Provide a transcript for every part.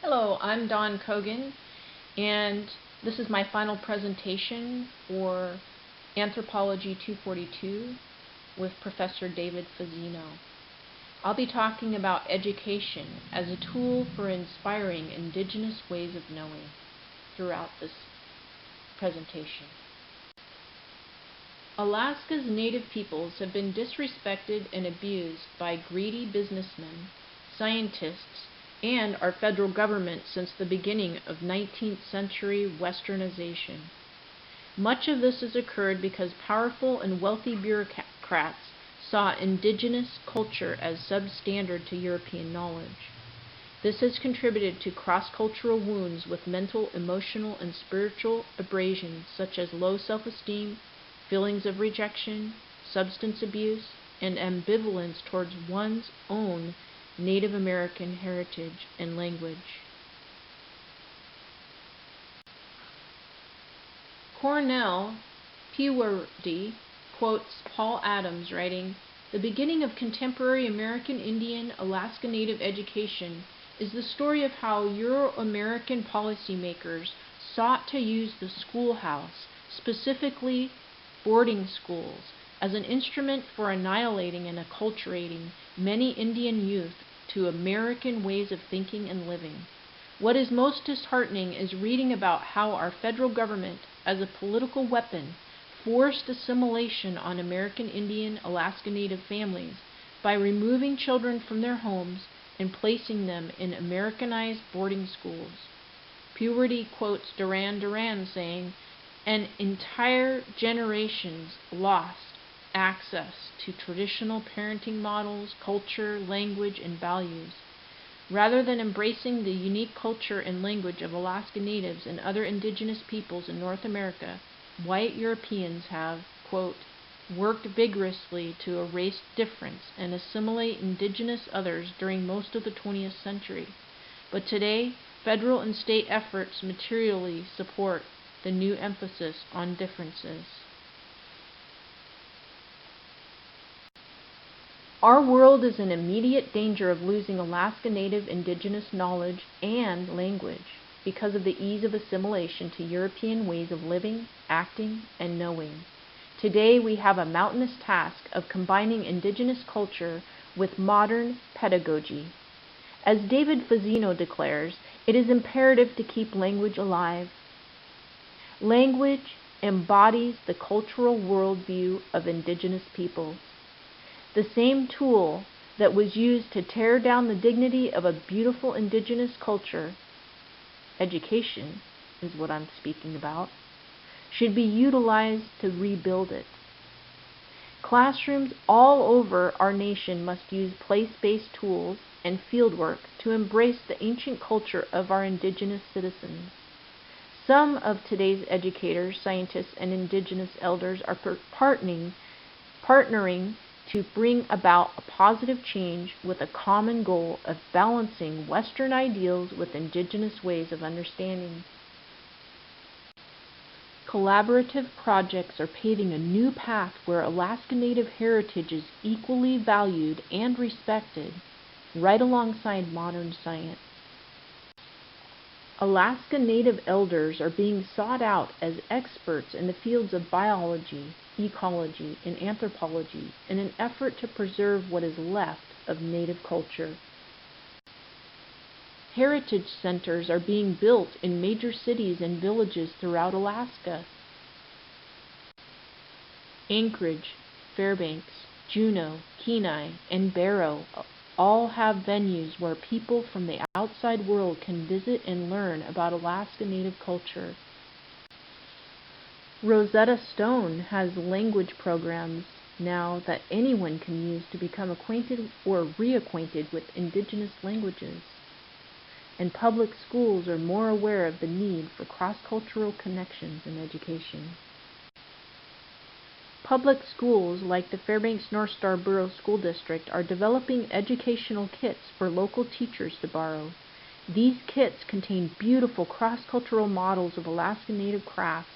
Hello, I'm Dawn Cogan, and this is my final presentation for Anthropology 242 with Professor David Fazzino. I'll be talking about education as a tool for inspiring Indigenous ways of knowing throughout this presentation. Alaska's native peoples have been disrespected and abused by greedy businessmen, scientists, and our federal government since the beginning of 19th century westernization. Much of this has occurred because powerful and wealthy bureaucrats saw indigenous culture as substandard to European knowledge. This has contributed to cross-cultural wounds with mental, emotional, and spiritual abrasions such as low self-esteem, feelings of rejection, substance abuse, and ambivalence towards one's own Native American heritage and language. Cornell Pewaerdy quotes Paul Adams writing, "The beginning of contemporary American Indian Alaska Native education is the story of how Euro-American policymakers sought to use the schoolhouse, specifically boarding schools, as an instrument for annihilating and acculturating many Indian youth to American ways of thinking and living. What is most disheartening is reading about how our federal government, as a political weapon, forced assimilation on American Indian Alaska Native families by removing children from their homes and placing them in Americanized boarding schools." Pewaerdy quotes Duran Duran saying, "An entire generation's lost access to traditional parenting models, culture, language, and values. Rather than embracing the unique culture and language of Alaska Natives and other indigenous peoples in North America, white Europeans have, quote, worked vigorously to erase difference and assimilate indigenous others during most of the 20th century. But today, federal and state efforts materially support the new emphasis on differences." Our world is in immediate danger of losing Alaska Native indigenous knowledge and language because of the ease of assimilation to European ways of living, acting, and knowing. Today we have a mountainous task of combining indigenous culture with modern pedagogy. As David Fazzino declares, it is imperative to keep language alive. Language embodies the cultural worldview of indigenous peoples. The same tool that was used to tear down the dignity of a beautiful indigenous culture, education is what I'm speaking about, should be utilized to rebuild it. Classrooms all over our nation must use place-based tools and fieldwork to embrace the ancient culture of our indigenous citizens. Some of today's educators, scientists, and indigenous elders are partnering to bring about a positive change with a common goal of balancing Western ideals with indigenous ways of understanding. Collaborative projects are paving a new path where Alaska Native heritage is equally valued and respected, right alongside modern science. Alaska Native elders are being sought out as experts in the fields of biology, ecology, and anthropology in an effort to preserve what is left of Native culture. Heritage centers are being built in major cities and villages throughout Alaska. Anchorage, Fairbanks, Juneau, Kenai, and Barrow all have venues where people from the outside world can visit and learn about Alaska Native culture. Rosetta Stone has language programs now that anyone can use to become acquainted or reacquainted with indigenous languages. And public schools are more aware of the need for cross-cultural connections in education. Public schools like the Fairbanks North Star Borough School District are developing educational kits for local teachers to borrow. These kits contain beautiful cross-cultural models of Alaska Native crafts,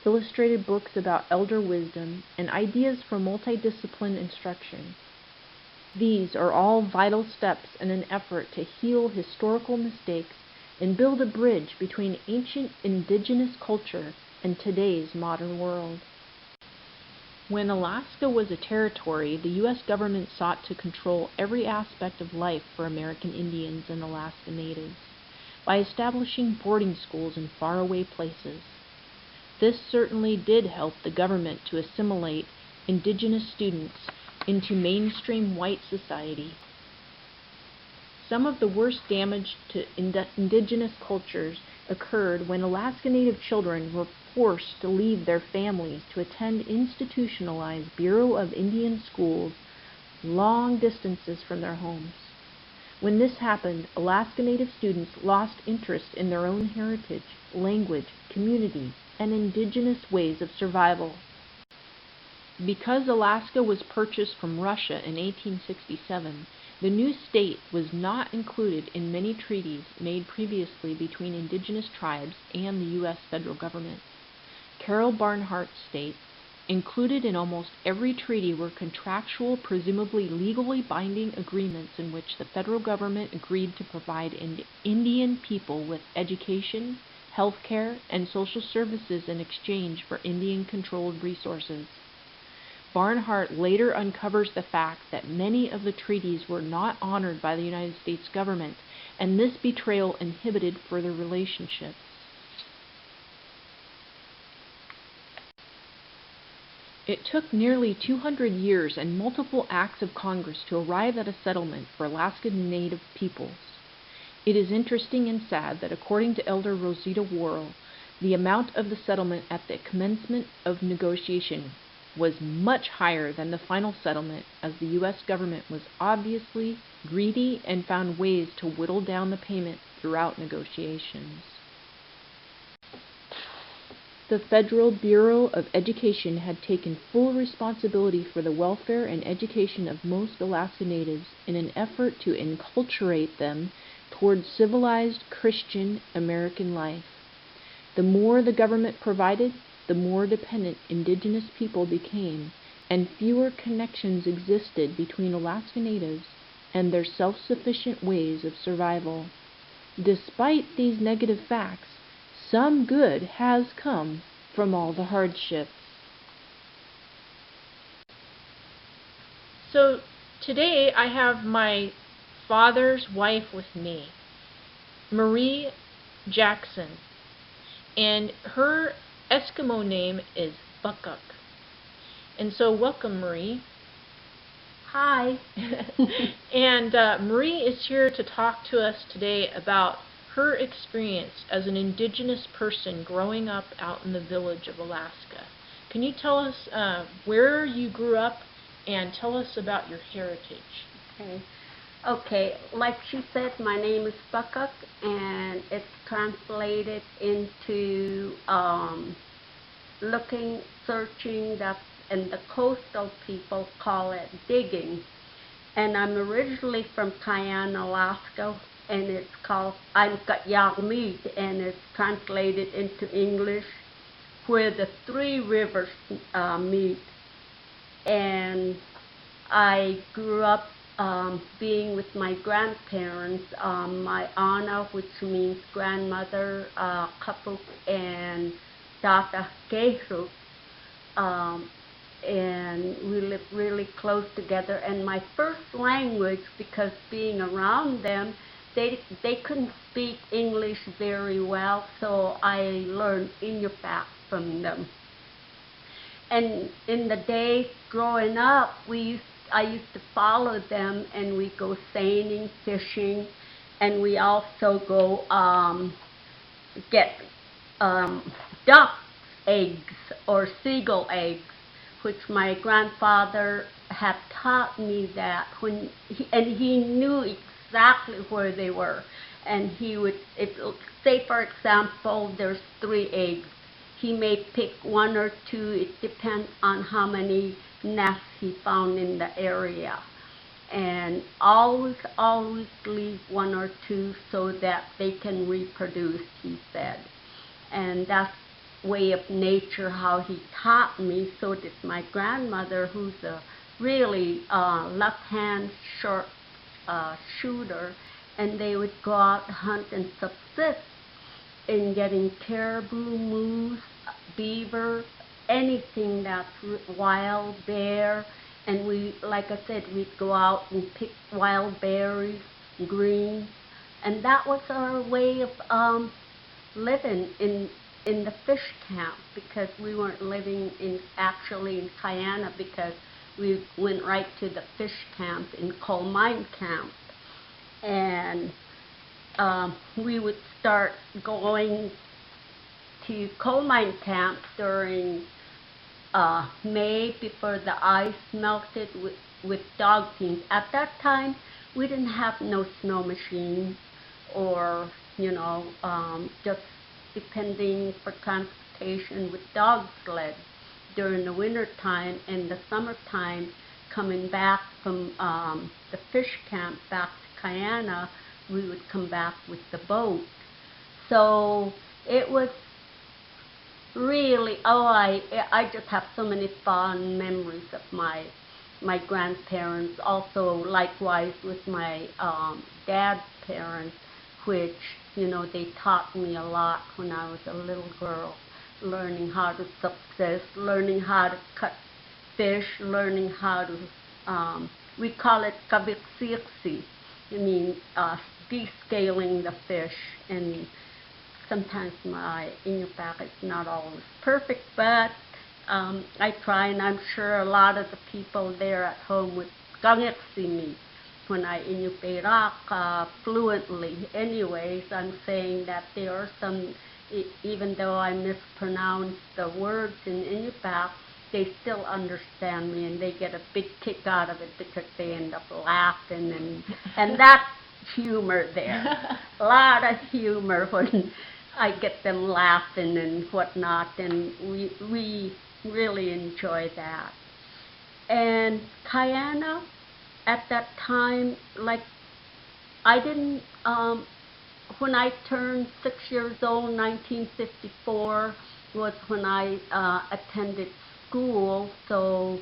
illustrated books about elder wisdom, and ideas for multidiscipline instruction. These are all vital steps in an effort to heal historical mistakes and build a bridge between ancient indigenous culture and today's modern world. When Alaska was a territory, the U.S. government sought to control every aspect of life for American Indians and Alaska Natives by establishing boarding schools in faraway places. This certainly did help the government to assimilate indigenous students into mainstream white society. Some of the worst damage to indigenous cultures occurred when Alaska Native children were forced to leave their families to attend institutionalized Bureau of Indian schools long distances from their homes. When this happened, Alaska Native students lost interest in their own heritage, language, community, and indigenous ways of survival. Because Alaska was purchased from Russia in 1867, the new state was not included in many treaties made previously between indigenous tribes and the U.S. federal government. Carol Barnhart states, included in almost every treaty were contractual, presumably legally binding agreements in which the federal government agreed to provide Indian people with education, health care, and social services in exchange for Indian-controlled resources. Barnhart later uncovers the fact that many of the treaties were not honored by the United States government, and this betrayal inhibited further relationships. It took nearly 200 years and multiple acts of Congress to arrive at a settlement for Alaska Native peoples. It is interesting and sad that according to Elder Rosita Worrell, the amount of the settlement at the commencement of negotiation was much higher than the final settlement, as the U.S. government was obviously greedy and found ways to whittle down the payment throughout negotiations. The Federal Bureau of Education had taken full responsibility for the welfare and education of most Alaska Natives in an effort to enculturate them toward civilized Christian American life. The more the government provided, the more dependent indigenous people became, and fewer connections existed between Alaska Natives and their self-sufficient ways of survival. Despite these negative facts, some good has come from all the hardships. So today I have my father's wife with me, Marie Jackson, and her Eskimo name is Buckuk. And so welcome, Marie. Hi. And Marie is here to talk to us today about her experience as an indigenous person growing up out in the village of Alaska. Can you tell us where you grew up and tell us about your heritage? Okay, like she said, my name is Buckuk, and it's translated into looking, searching, and the coastal people call it digging. And I'm originally from Cayenne, Alaska, and it's called Yagmeet, and it's translated into English, where the three rivers meet. And I grew up being with my grandparents, my Anna, which means grandmother, Kapuk, and Tata Kehru, and we lived really close together. And my first language, because being around them, they couldn't speak English very well, so I learned Inupiaq from them. And in the days growing up, I used to follow them, and we go seining, fishing, and we also go get duck eggs or seagull eggs, which my grandfather had taught me that he knew exactly where they were, and he would, say for example, there's 3 eggs. He may pick 1 or 2. It depends on how many nests he found in the area. And always leave 1 or 2 so that they can reproduce, he said. And that's way of nature how he taught me. So did my grandmother, who's a really left-hand short shooter, and they would go out hunt and subsist in getting caribou, moose, beaver, anything that's wild, bear. And we, like I said, we'd go out and pick wild berries, greens, and that was our way of living in the fish camp, because we weren't living actually in Guyana, because we went right to the fish camp in coal mine camp. And we would start going to coal mine camp during May, before the ice melted, with dog teams. At that time, we didn't have no snow machines, or just depending for transportation with dog sleds during the winter time. And the summertime, coming back from the fish camp back to Guyana, we would come back with the boat. So it was really, I just have so many fond memories of my grandparents. Also, likewise with my dad's parents, which they taught me a lot when I was a little girl, learning how to subsist, learning how to cut fish, learning how to we call it kabiksiksi. I mean, descaling the fish. And sometimes my Inupiaq is not always perfect, but I try, and I'm sure a lot of the people there at home would gangiksi me when I Inupiaq fluently. Anyways, I'm saying that there are some, even though I mispronounce the words in Inupiaq, they still understand me, and they get a big kick out of it, because they end up laughing, and that's humor there. A lot of humor when I get them laughing and whatnot, and we really enjoy that. And Guyana, at that time, like, I didn't, when I turned 6 years old, 1954, was when I attended school, so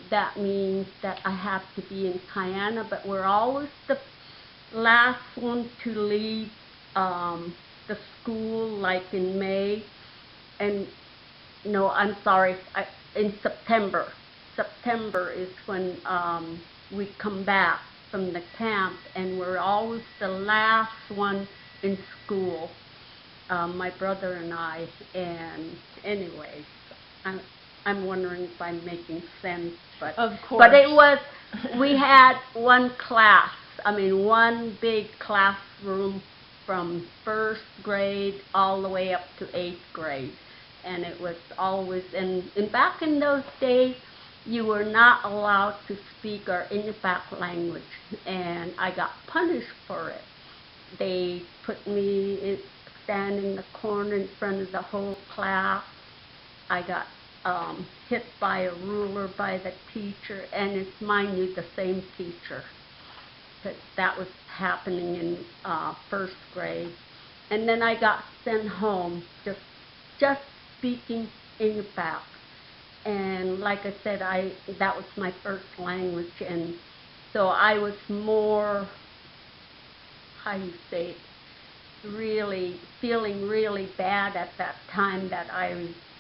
that means that I have to be in Guyana, but we're always the last one to leave the school, like in May, and no, I'm sorry, in September. September is when we come back from the camp, and we're always the last one in school, my brother and I. And anyways, I'm wondering if I'm making sense, but of course. But it was, we had one class. I mean, one big classroom from first grade all the way up to 8th grade. And it was always, and back in those days, you were not allowed to speak our Inupiaq language, and I got punished for it. They put me stand in the corner in front of the whole class. I got hit by a ruler by the teacher, and it's, mind you, the same teacher. That was happening in first grade. And then I got sent home, just speaking Inupiaq. And like I said, that was my first language, and so I was more, how do you say it, really feeling really bad at that time that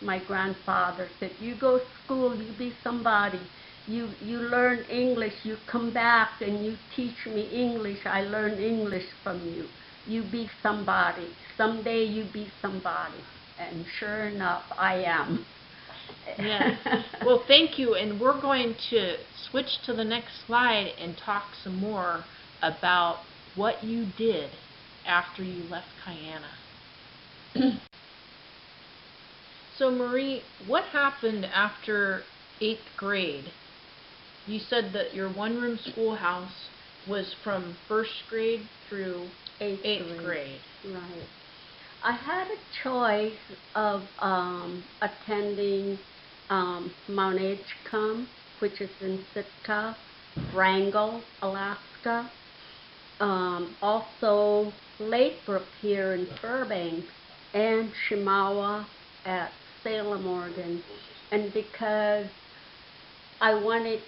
my grandfather said, you go to school, you be somebody. You learn English, you come back and you teach me English, I learn English from you. You be somebody. Someday you be somebody. And sure enough, I am. Yes. Well, thank you. And we're going to switch to the next slide and talk some more about what you did after you left Guyana. So, Marie, what happened after 8th grade? You said that your one-room schoolhouse was from first grade through 8th grade. Right. I had a choice of attending Mount Edgecombe, which is in Sitka, Wrangell, Alaska, also Lathrop here in Fairbanks, and Shimawa at Salem, Oregon. And because I wanted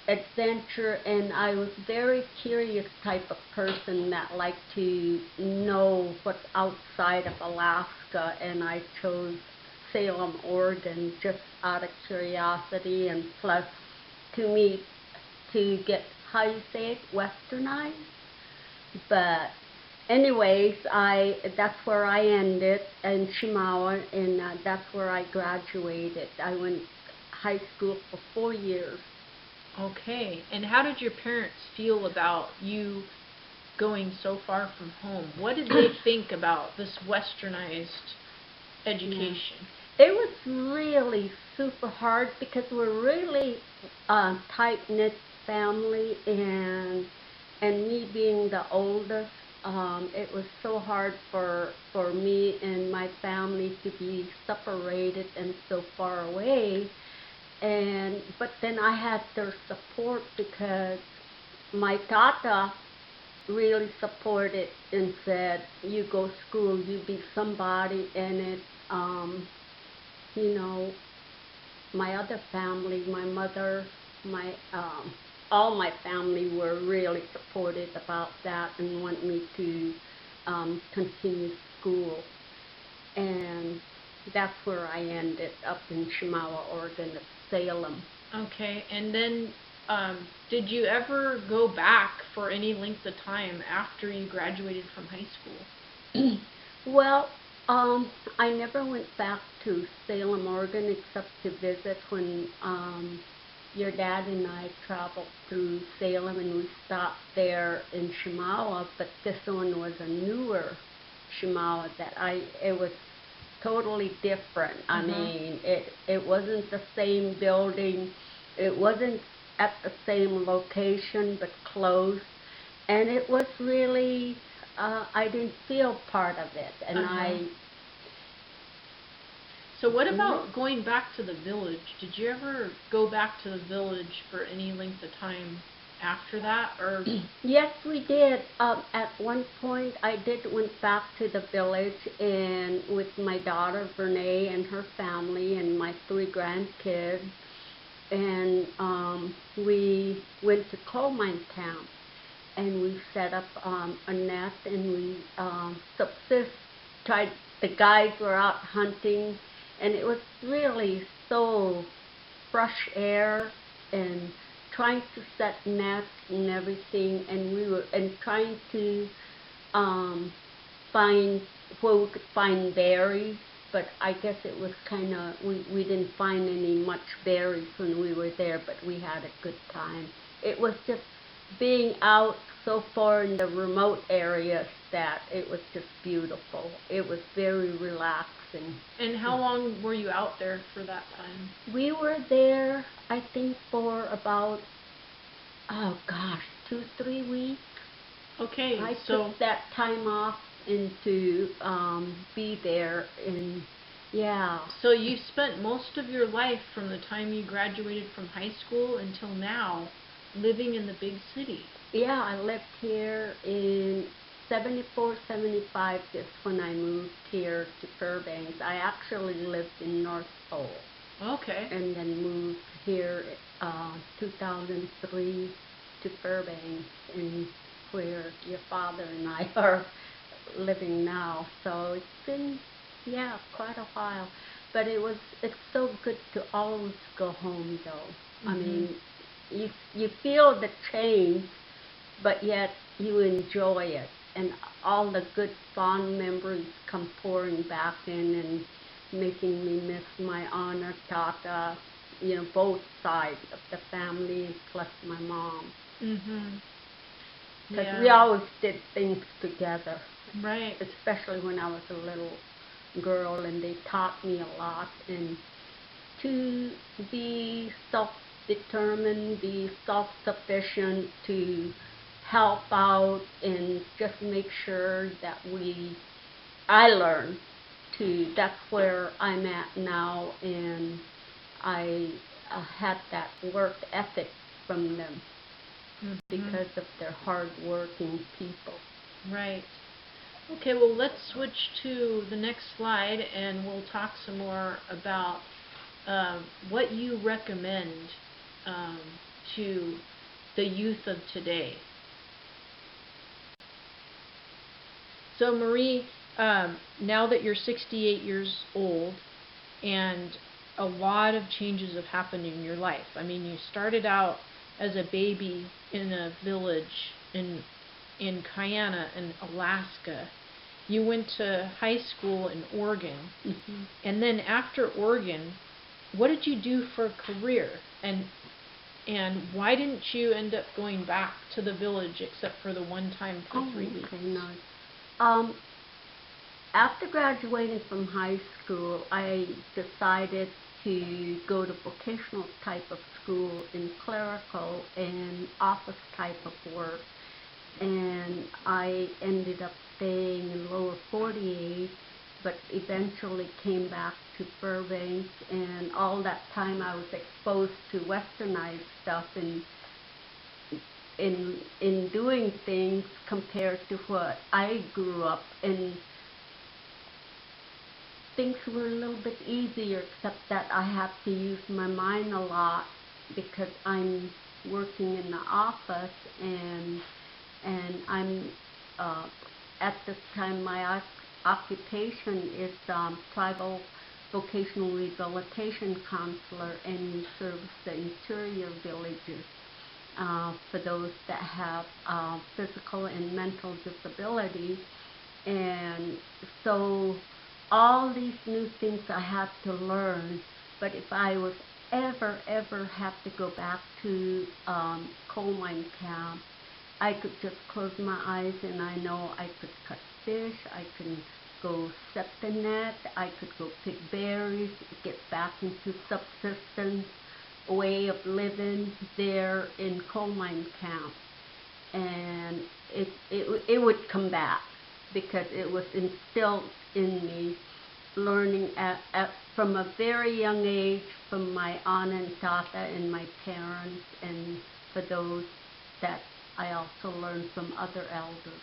adventure, and I was very curious type of person that liked to know what's outside of Alaska, and I chose Salem, Oregon, just out of curiosity, and plus to get, how you say it, westernized. But anyways, that's where I ended in Shamawa, and that's where I graduated. I went high school for 4 years. Okay. And how did your parents feel about you going so far from home? What did they think about this westernized education? Yeah. It was really super hard because we're really tight-knit family, and me being the oldest, it was so hard for me and my family to be separated and so far away. But then I had their support because my tata really supported and said, "You go school, you be somebody," and it, you know, my other family, my mother, my all my family were really supportive about that and want me to continue school. And that's where I ended up in Shamawa, Oregon, at Salem. Okay. And then did you ever go back for any length of time after you graduated from high school? Well, I never went back to Salem, Oregon, except to visit when your dad and I traveled through Salem, and we stopped there in Shamawa. But this one was a newer Shamawa it was totally different. I mean, it wasn't the same building. It wasn't at the same location, but close. And it was really, I didn't feel part of it. And So what about going back to the village? Did you ever go back to the village for any length of time after that, or? Yes, we did. At one point, I did went back to the village and with my daughter Vernee and her family and my 3 grandkids, and we went to coal mine camp, and we set up a nest, and we subsist. Tried. The guys were out hunting, and it was really so fresh air and trying to set nets and everything, and we were trying to find where we could find berries, but I guess it was kind of, we didn't find any much berries when we were there, but we had a good time. It was just being out so far in the remote areas that it was just beautiful. It was very relaxing. And how long were you out there for that time? We were there, I think, for about, oh gosh, 2-3 weeks. Okay, I so took that time off and to be there, and yeah. So you spent most of your life from the time you graduated from high school until now living in the big city. Yeah, I lived here in 74, 75, just when I moved here to Fairbanks. I actually lived in North Pole. Okay. And then moved here 2003 to Fairbanks, and where your father and I are living now. So it's been, yeah, quite a while. But it's so good to always go home, though. I mean, you feel the change, but yet you enjoy it, and all the good fond memories come pouring back in and making me miss my honor tata, both sides of the family, plus my mom. Because we always did things together. Right. Especially when I was a little girl, and they taught me a lot, and to be self-determined, be self-sufficient, to help out, and just make sure that I learn to, that's where I'm at now, and I had that work ethic from them because of their hard-working people. Right. Okay, well, let's switch to the next slide, and we'll talk some more about what you recommend to the youth of today. So Marie, now that you're 68 years old, and a lot of changes have happened in your life. I mean, you started out as a baby in a village in Guyana in Alaska. You went to high school in Oregon. Mm-hmm. And then after Oregon, what did you do for a career? And why didn't you end up going back to the village except for the one time for 3 weeks? Okay, nice. After graduating from high school, I decided to go to vocational type of school in clerical and office type of work. And I ended up staying in lower 48, but eventually came back to Fairbanks, and all that time I was exposed to westernized stuff in doing things compared to what I grew up in. Things were a little bit easier, except that I have to use my mind a lot because I'm working in the office, and I'm at this time my occupation is tribal vocational rehabilitation counselor, and we service the interior villages for those that have physical and mental disabilities. And so all these new things I have to learn, but if I was ever have to go back to coal mine camp, I could just close my eyes and I know I could cut fish, I could go set the net, I could go pick berries, get back into subsistence way of living there in coal mine camp. And it would come back because it was instilled in me, learning from a very young age from my aunt and tata and my parents, and for those that I also learned from other elders.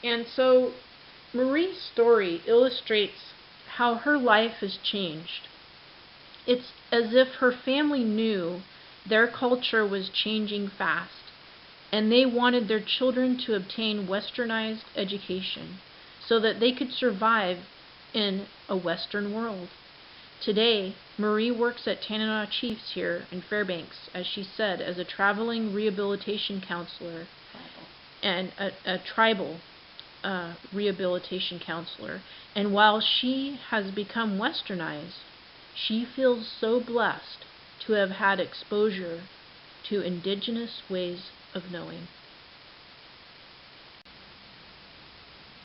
And so Marie's story illustrates how her life has changed. It's as if her family knew their culture was changing fast, and they wanted their children to obtain westernized education so that they could survive in a Western world. Today, Marie works at Tanana Chiefs here in Fairbanks, as she said, as a traveling rehabilitation counselor and a tribal rehabilitation counselor. And while she has become westernized, she feels so blessed to have had exposure to indigenous ways of knowing.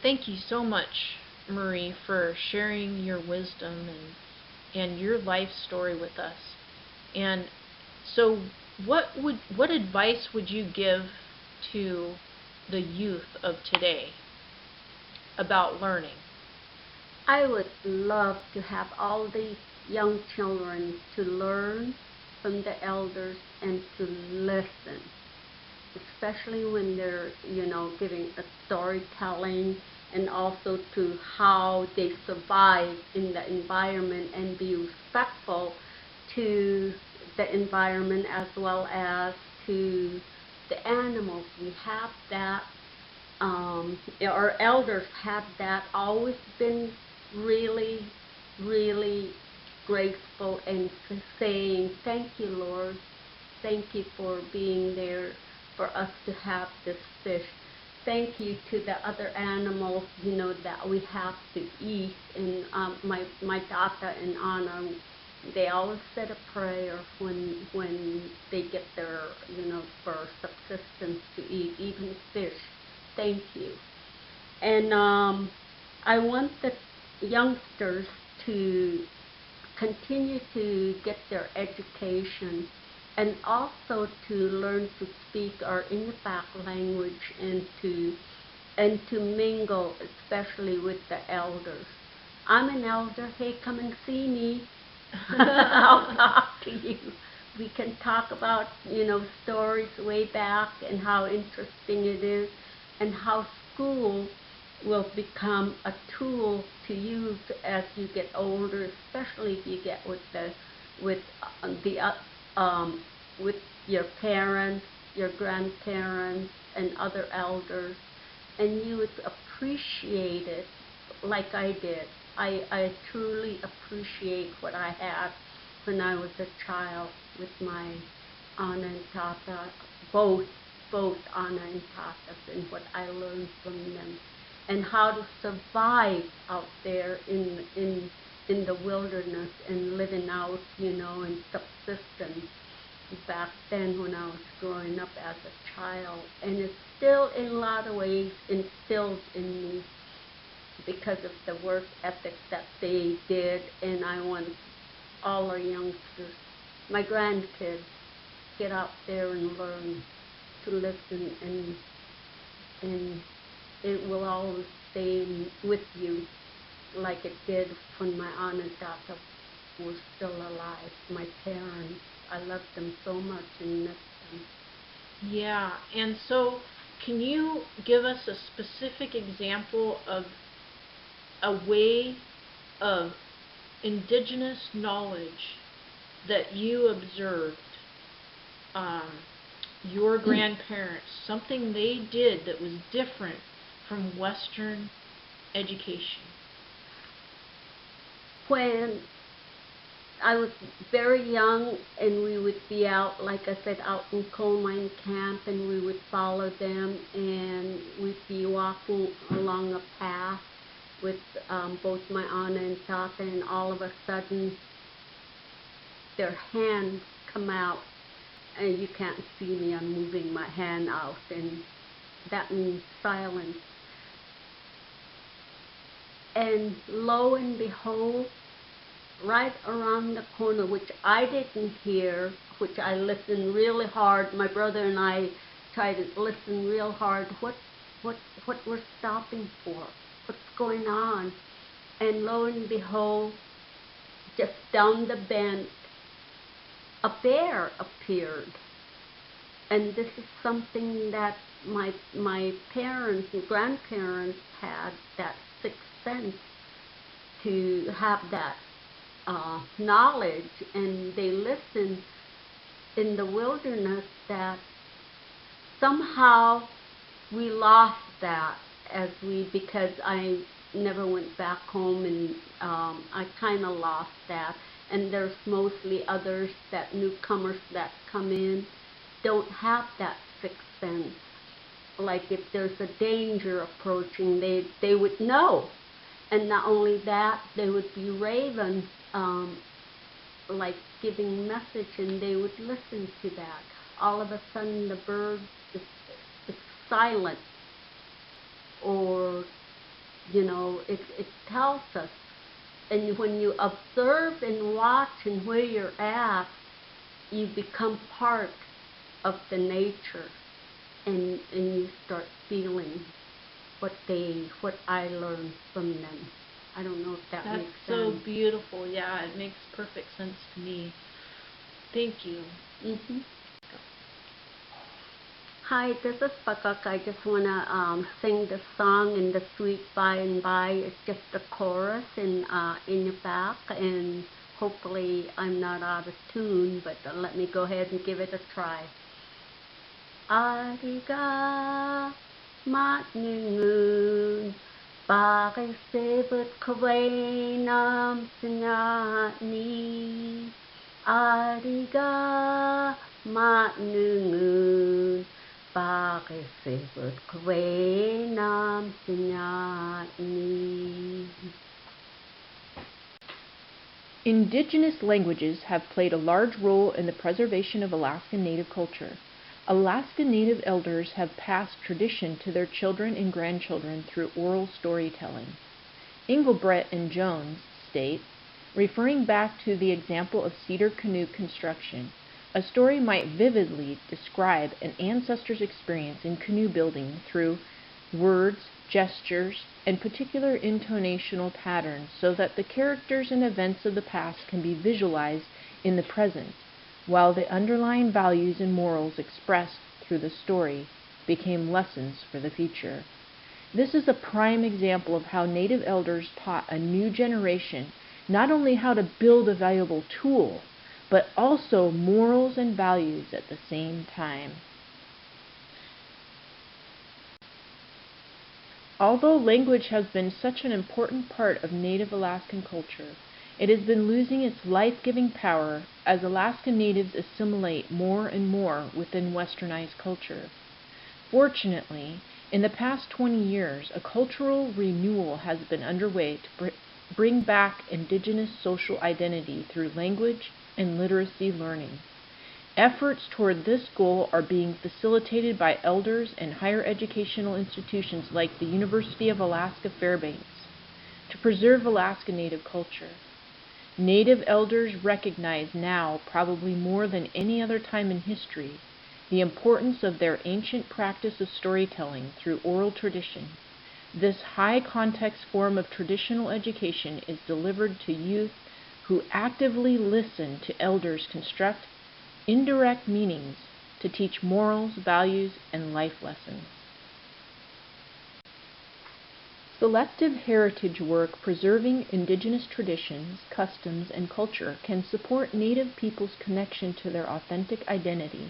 Thank you so much, Marie, for sharing your wisdom and your life story with us. And so what advice would you give to the youth of today about learning? I would love to have all these young children to learn from the elders and to listen, especially when they're, giving a storytelling, and also to how they survive in the environment and be respectful to the environment as well as to the animals. We have that, our elders have that, always been really, really grateful and saying, thank you, Lord, thank you for being there for us to have this fish. Thank you to the other animals, that we have to eat. And my tata and Anna, they always said a prayer when they get their, for subsistence to eat, even fish. Thank you. And I want the youngsters to continue to get their education, and also to learn to speak our Inupiaq language, and to mingle, especially with the elders. I'm an elder. Hey, come and see me. I'll talk to you. We can talk about, stories way back and how interesting it is, and how school will become a tool to use as you get older, especially if you get with the um, with your parents, your grandparents, and other elders, and you would appreciate it like I did. I truly appreciate what I had when I was a child with my Anna and Tata, both Anna and Tatas, and what I learned from them, and how to survive out there in the wilderness and living out, in subsistence back then when I was growing up as a child. And it's still in a lot of ways instilled in me because of the work ethic that they did, and I want all our youngsters, my grandkids, get out there and learn to listen, and it will always stay with you like it did when my aunt and tata were still alive. My parents, I love them so much and miss them. Yeah, and so can you give us a specific example of a way of indigenous knowledge that you observed, your grandparents, something they did that was different from Western education? When I was very young, and we would be out, like I said, out in coal mine camp, and we would follow them, and we'd be walking along a path with both my Anna and Tata, and all of a sudden their hands come out, and you can't see me, I'm moving my hand out, and that means silence. And lo and behold, right around the corner, which I didn't hear, which I listened really hard, my brother and I tried to listen real hard, what we're stopping for, what's going on. And lo and behold, just down the bend, a bear appeared. And this is something that my parents and grandparents had, that sixth sense, to have that knowledge, and they listened in the wilderness, that somehow we lost that because I never went back home, and I kind of lost that. And there's mostly others, that newcomers that come in don't have that sixth sense. Like if there's a danger approaching, they would know. And not only that, they would be raving, like giving message, and they would listen to that. All of a sudden the bird is silent, or it tells us. And when you observe and watch and where you're at, you become part of the nature, and you start feeling what I learned from them. I don't know if that makes sense. That's so beautiful. Yeah, it makes perfect sense to me. Thank you. Hi, this is Pakak. I just want to sing the song in the Sweet By and By. It's just the chorus in the back, and hopefully I'm not out of tune, but let me go ahead and give it a try. Ariga matningun pakisebet kawainam sinani. Ariga matningun pakisebet kawainam sinani. Indigenous languages have played a large role in the preservation of Alaskan Native culture. Alaska Native elders have passed tradition to their children and grandchildren through oral storytelling. Engelbrett and Jones state, referring back to the example of cedar canoe construction, a story might vividly describe an ancestor's experience in canoe building through words, gestures, and particular intonational patterns, so that the characters and events of the past can be visualized in the present, while the underlying values and morals expressed through the story became lessons for the future. This is a prime example of how Native elders taught a new generation not only how to build a valuable tool, but also morals and values at the same time. Although language has been such an important part of Native Alaskan culture, it has been losing its life-giving power as Alaska Natives assimilate more and more within Westernized culture. Fortunately, in the past 20 years, a cultural renewal has been underway to bring back Indigenous social identity through language and literacy learning. Efforts toward this goal are being facilitated by elders and higher educational institutions like the University of Alaska Fairbanks to preserve Alaska Native culture. Native elders recognize now, probably more than any other time in history, the importance of their ancient practice of storytelling through oral tradition. This high-context form of traditional education is delivered to youth who actively listen to elders construct indirect meanings to teach morals, values, and life lessons. Selective heritage work preserving Indigenous traditions, customs, and culture can support Native people's connection to their authentic identity.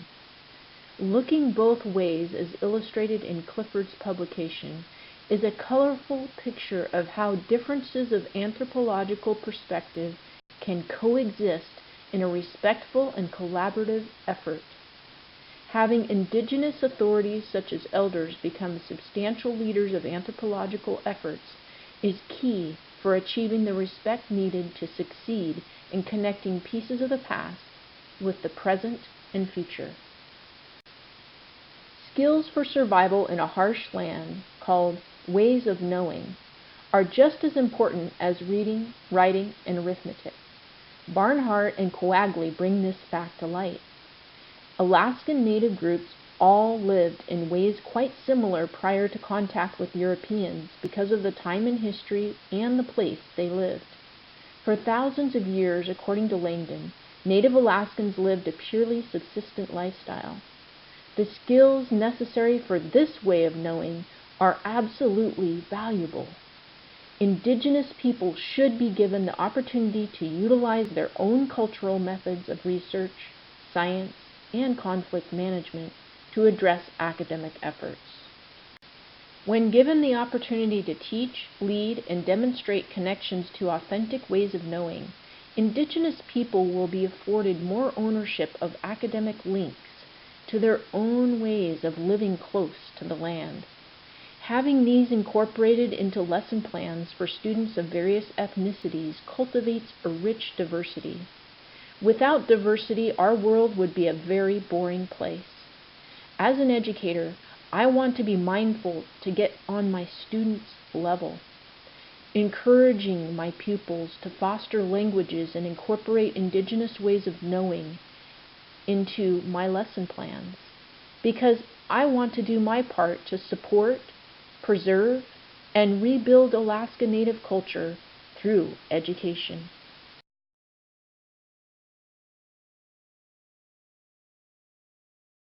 Looking Both Ways, as illustrated in Clifford's publication, is a colorful picture of how differences of anthropological perspective can coexist in a respectful and collaborative effort. Having Indigenous authorities such as elders become substantial leaders of anthropological efforts is key for achieving the respect needed to succeed in connecting pieces of the past with the present and future. Skills for survival in a harsh land, called ways of knowing, are just as important as reading, writing, and arithmetic. Barnhart and Coagley bring this fact to light. Alaskan Native groups all lived in ways quite similar prior to contact with Europeans because of the time in history and the place they lived. For thousands of years, according to Langdon, Native Alaskans lived a purely subsistent lifestyle. The skills necessary for this way of knowing are absolutely valuable. Indigenous people should be given the opportunity to utilize their own cultural methods of research, science, and conflict management to address academic efforts. When given the opportunity to teach, lead, and demonstrate connections to authentic ways of knowing, Indigenous people will be afforded more ownership of academic links to their own ways of living close to the land. Having these incorporated into lesson plans for students of various ethnicities cultivates a rich diversity. Without diversity, our world would be a very boring place. As an educator, I want to be mindful to get on my students' level, encouraging my pupils to foster languages and incorporate Indigenous ways of knowing into my lesson plans, because I want to do my part to support, preserve, and rebuild Alaska Native culture through education.